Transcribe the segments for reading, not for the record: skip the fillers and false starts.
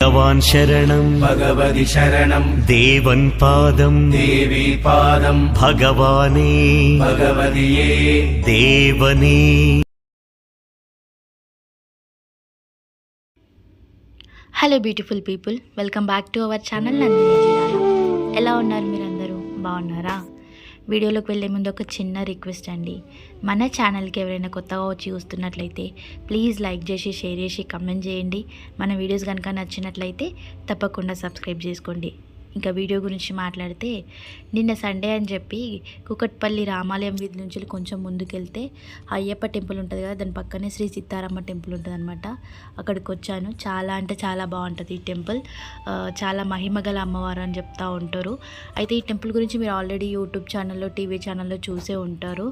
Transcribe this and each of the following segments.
భగవాన్ శరణం భగవతి శరణం దేవన్ పాదం దేవి పాదం భగవానే భగవతియే దేవనే. Hello beautiful people, welcome back to our channel Nandini Jirala. ఎలా ఉన్నారు మీరందరూ? బాగున్నారా? వీడియోలోకి వెళ్ళే ముందు ఒక చిన్న రిక్వెస్ట్ అండి. మన ఛానల్కి ఎవరైనా కొత్తగా వచ్చి చూస్తున్నట్లయితే ప్లీజ్ లైక్ చేసి, షేర్ చేసి, కమెంట్ చేయండి. మన వీడియోస్ కనుక నచ్చినట్లయితే తప్పకుండా సబ్స్క్రైబ్ చేసుకోండి. ఇంకా వీడియో గురించి మాట్లాడితే, నిన్న సండే అని చెప్పి కుకట్పల్లి రామాలయం వీధి నుంచి కొంచెం ముందుకెళ్తే అయ్యప్ప టెంపుల్ ఉంటుంది కదా, దాని పక్కనే శ్రీ సీతారామ టెంపుల్ ఉంటుంది అనమాట. అక్కడికి వచ్చాను. చాలా అంటే చాలా బాగుంటుంది ఈ టెంపుల్. చాలా మహిమగల అమ్మవారు అని చెప్తూ ఉంటారు. అయితే ఈ టెంపుల్ గురించి మీరు ఆల్రెడీ యూట్యూబ్ ఛానల్లో, టీవీ ఛానల్లో చూసే ఉంటారు.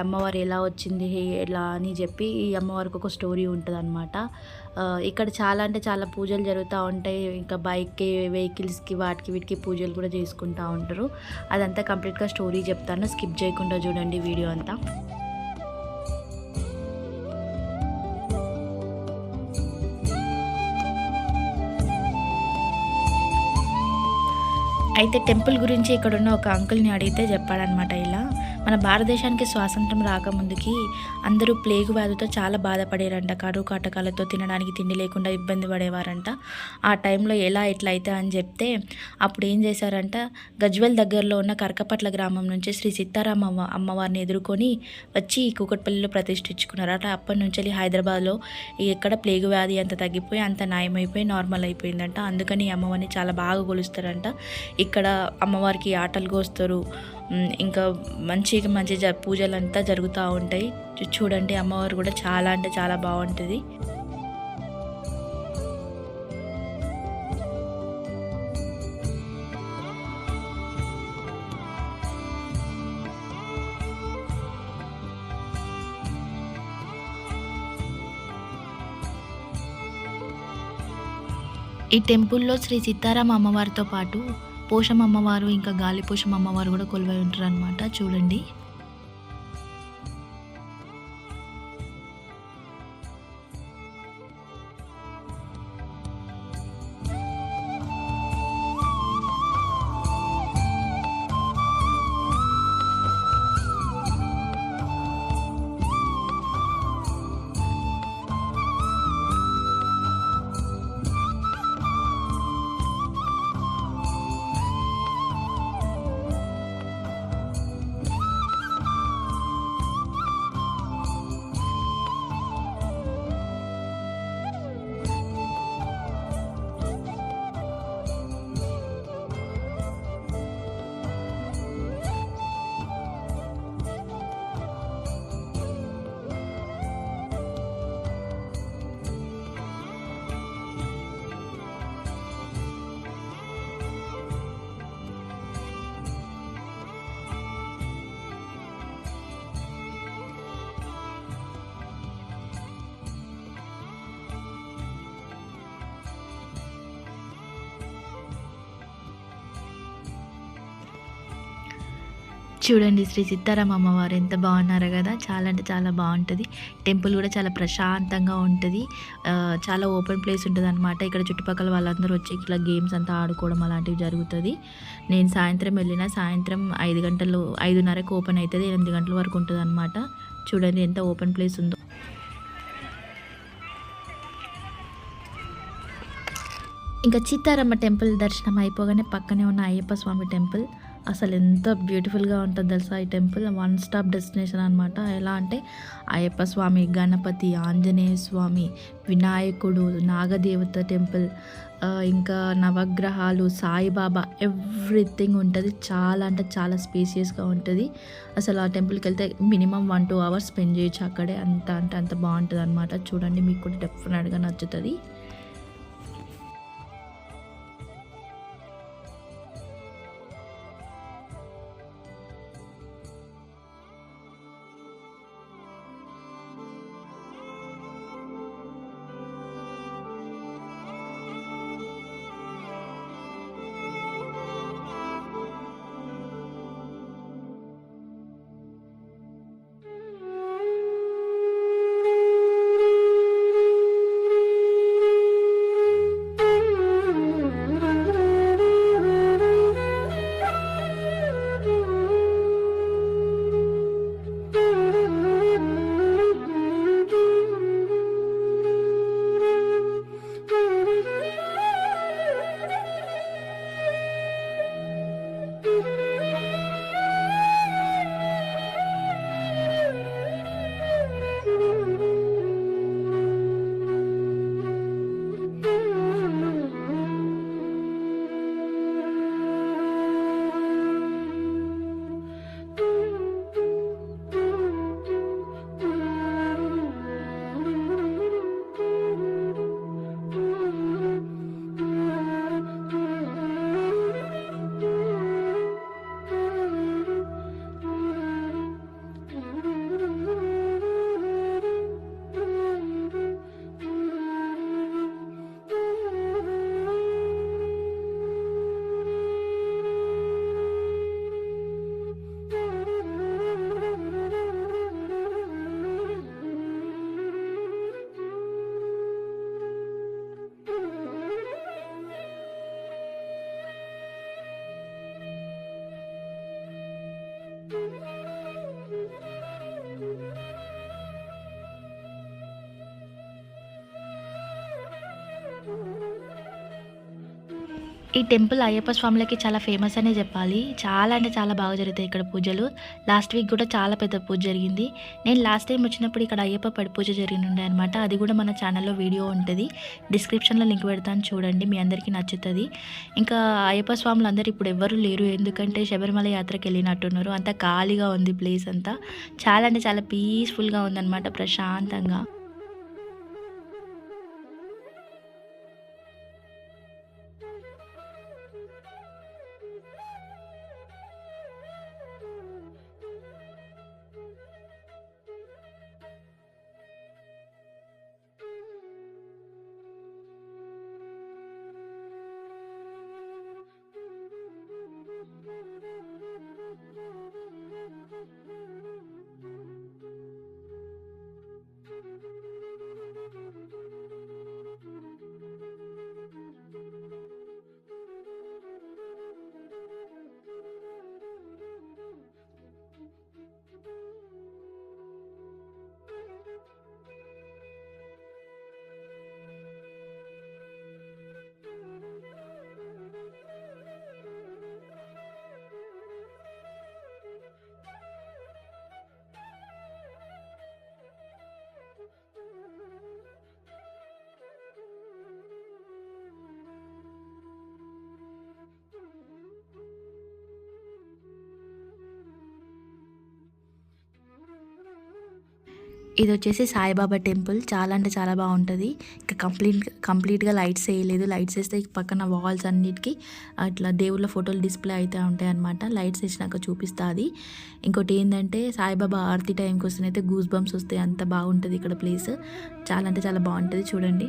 అమ్మవారు ఎలా వచ్చింది, ఎలా అని చెప్పి ఈ అమ్మవారికి ఒక స్టోరీ ఉంటుంది అనమాట. ఇక్కడ చాలా అంటే చాలా పూజలు జరుగుతూ ఉంటాయి. ఇంకా బైక్కి, వెహికల్స్కి, వాటికి వీటికి పూజలు కూడా చేసుకుంటూ ఉంటారు. అదంతా కంప్లీట్గా స్టోరీ చెప్తాను, స్కిప్ చేయకుండా చూడండి వీడియో అంతా. అయితే టెంపుల్ గురించి ఇక్కడున్న ఒక అంకుల్ని అడిగితే చెప్పాడనమాట. ఇలా మన భారతదేశానికి స్వాతంత్రం రాకముందుకి అందరూ ప్లేగు వ్యాధితో చాలా బాధపడేరంట. కరువు కాటకాలతో తినడానికి తిండి లేకుండా ఇబ్బంది పడేవారంట. ఆ టైంలో ఎలా ఎట్లా అయితే అని చెప్తే అప్పుడు ఏం చేశారంట, గజ్వెల్ దగ్గరలో ఉన్న కరకపట్ల గ్రామం నుంచి శ్రీ సీతారామ అమ్మవారిని ఎదుర్కొని వచ్చి కూకట్పల్లిలో ప్రతిష్ఠించుకున్నారట. అప్పటి నుంచి హైదరాబాద్లో ఎక్కడ ప్లేగు వ్యాధి అంత తగ్గిపోయి, అంత నయమైపోయి నార్మల్ అయిపోయిందంట. అందుకని ఈ అమ్మవారిని చాలా బాగా కొలుస్తారంట. ఇక్కడ అమ్మవారికి ఆటలు కోస్తారు, ఇంకా మంచి పూజలు అంతా జరుగుతూ ఉంటాయి. చూడండి, అమ్మవారు కూడా చాలా అంటే చాలా బాగుంటుంది. ఈ టెంపుల్లో శ్రీ సీతారామ అమ్మవారితో పాటు పోషమ్మ అమ్మవారు, ఇంకా గాలి పోషమ్మ అమ్మవారు కూడా కొలువై ఉంటారు అనమాట. చూడండి, చూడండి శ్రీ సీతారామ అమ్మవారు ఎంత బాగున్నారు కదా. చాలా అంటే చాలా బాగుంటుంది. టెంపుల్ కూడా చాలా ప్రశాంతంగా ఉంటుంది. చాలా ఓపెన్ ప్లేస్ ఉంటుంది అనమాట. ఇక్కడ చుట్టుపక్కల వాళ్ళందరూ వచ్చి ఇట్లా గేమ్స్ అంతా ఆడుకోవడం అలాంటివి జరుగుతుంది. నేను సాయంత్రం వెళ్ళిన, సాయంత్రం 5 గంటలు, 5:30కు ఓపెన్ అవుతుంది, 8 గంటల వరకు ఉంటుంది అనమాట. చూడండి ఎంత ఓపెన్ ప్లేస్ ఉందో. ఇంకా సీతారామ టెంపుల్ దర్శనం అయిపోగానే పక్కనే ఉన్న అయ్యప్ప స్వామి టెంపుల్ అసలు ఎంత బ్యూటిఫుల్గా ఉంటుంది తెలుసా. ఈ టెంపుల్ 1 స్టాప్ డెస్టినేషన్ అనమాట. ఎలా అంటే అయ్యప్ప స్వామి, గణపతి, ఆంజనేయ స్వామి, వినాయకుడు, నాగదేవత టెంపుల్, ఇంకా నవగ్రహాలు, సాయిబాబా, ఎవ్రీథింగ్ ఉంటుంది. చాలా అంటే చాలా స్పేసియస్గా ఉంటుంది. అసలు ఆ టెంపుల్కి వెళ్తే మినిమం 1-2 అవర్స్ స్పెండ్ చేయొచ్చు అక్కడే. అంత అంటే అంత బాగుంటుంది అనమాట. చూడండి, మీకు కూడా డెఫినెట్గా నచ్చుతుంది. ఈ టెంపుల్ అయ్యప్ప స్వాములకి చాలా ఫేమస్ అనే చెప్పాలి. చాలా అంటే చాలా బాగా జరుగుతాయి ఇక్కడ పూజలు. లాస్ట్ వీక్ కూడా చాలా పెద్ద పూజ జరిగింది. నేను లాస్ట్ టైం వచ్చినప్పుడు ఇక్కడ అయ్యప్ప పడి పూజ జరిగినుండే అనమాట. అది కూడా మన ఛానల్లో వీడియో ఉంటుంది. డిస్క్రిప్షన్లో లింక్ పెడతాను చూడండి, మీ అందరికీ నచ్చుతుంది. ఇంకా అయ్యప్ప స్వాములు అందరూ ఇప్పుడు ఎవ్వరూ లేరు, ఎందుకంటే శబరిమల యాత్రకి వెళ్ళినట్టున్నారు. అంతా ఖాళీగా ఉంది ప్లేస్ అంతా. చాలా అంటే చాలా పీస్ఫుల్గా ఉందన్నమాట, ప్రశాంతంగా. ఇది వచ్చేసి సాయిబాబా టెంపుల్. చాలా అంటే చాలా బాగుంటుంది. ఇంకా కంప్లీట్గా లైట్స్ వేయలేదు. లైట్స్ వేస్తే పక్కన వాల్స్ అన్నిటికీ అట్లా దేవుళ్ళ ఫోటోలు డిస్ప్లే అయితే ఉంటాయి అనమాట. లైట్స్ వేసినాక చూపిస్తుంది. ఇంకోటి ఏంటంటే సాయిబాబా ఆరతి టైంకి వస్తేనైతే గూస్ బంప్స్ వస్తాయి. అంత బాగుంటుంది ఇక్కడ ప్లేస్. చాలా అంటే చాలా బాగుంటుంది, చూడండి.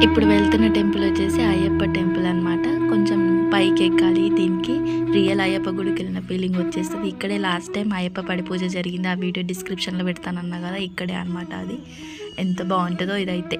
ఇప్పుడు వెళ్తున్న టెంపుల్ వచ్చేసి అయ్యప్ప టెంపుల్ అనమాట. కొంచెం పైకి ఎక్కాలి. దీనికి రియల్ అయ్యప్ప గుడికి వెళ్ళిన ఫీలింగ్ వచ్చేస్తుంది. ఇక్కడే లాస్ట్ టైం అయ్యప్ప పడి పూజ జరిగింది. ఆ వీడియో డిస్క్రిప్షన్లో పెడతానన్నా కదా, ఇక్కడే అనమాట. అది ఎంత బాగుంటుందో ఇదైతే.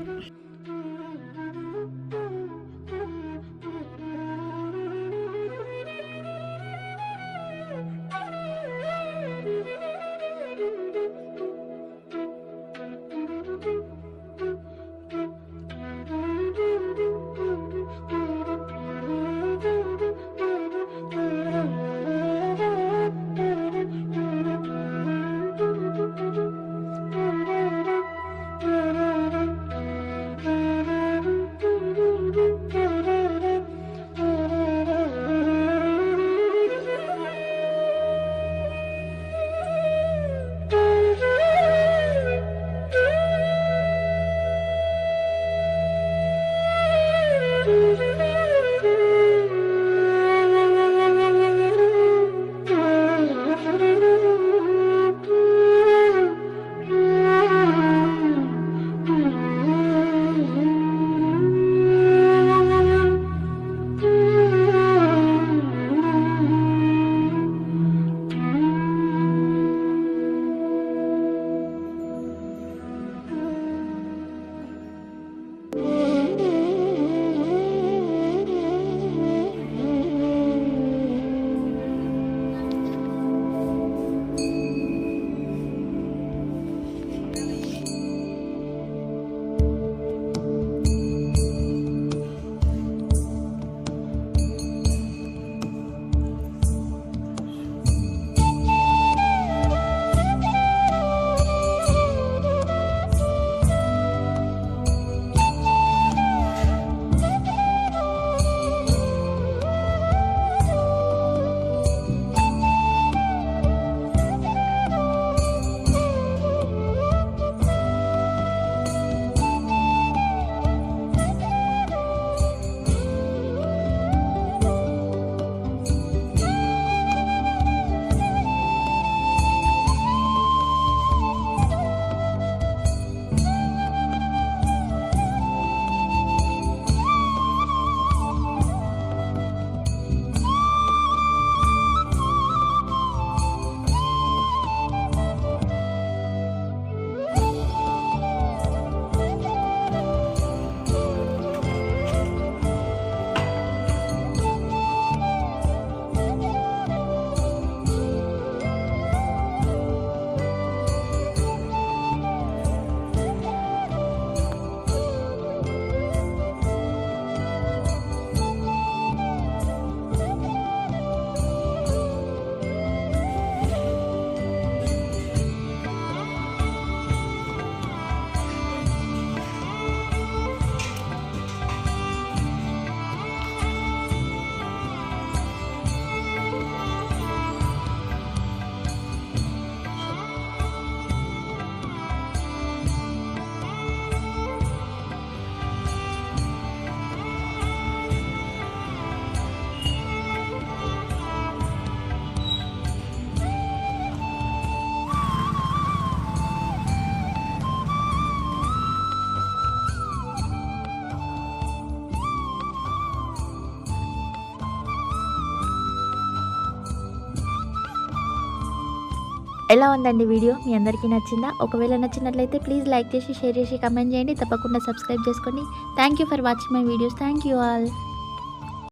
ఎలా ఉందండి వీడియో? మీ అందరికీ నచ్చిందా? ఒకవేళ నచ్చినట్లయితే ప్లీజ్ లైక్ చేసి, షేర్ చేసి, కమెంట్ చేయండి. తప్పకుండా సబ్స్క్రైబ్ చేసుకోండి. Thank you for watching my videos. Thank you all.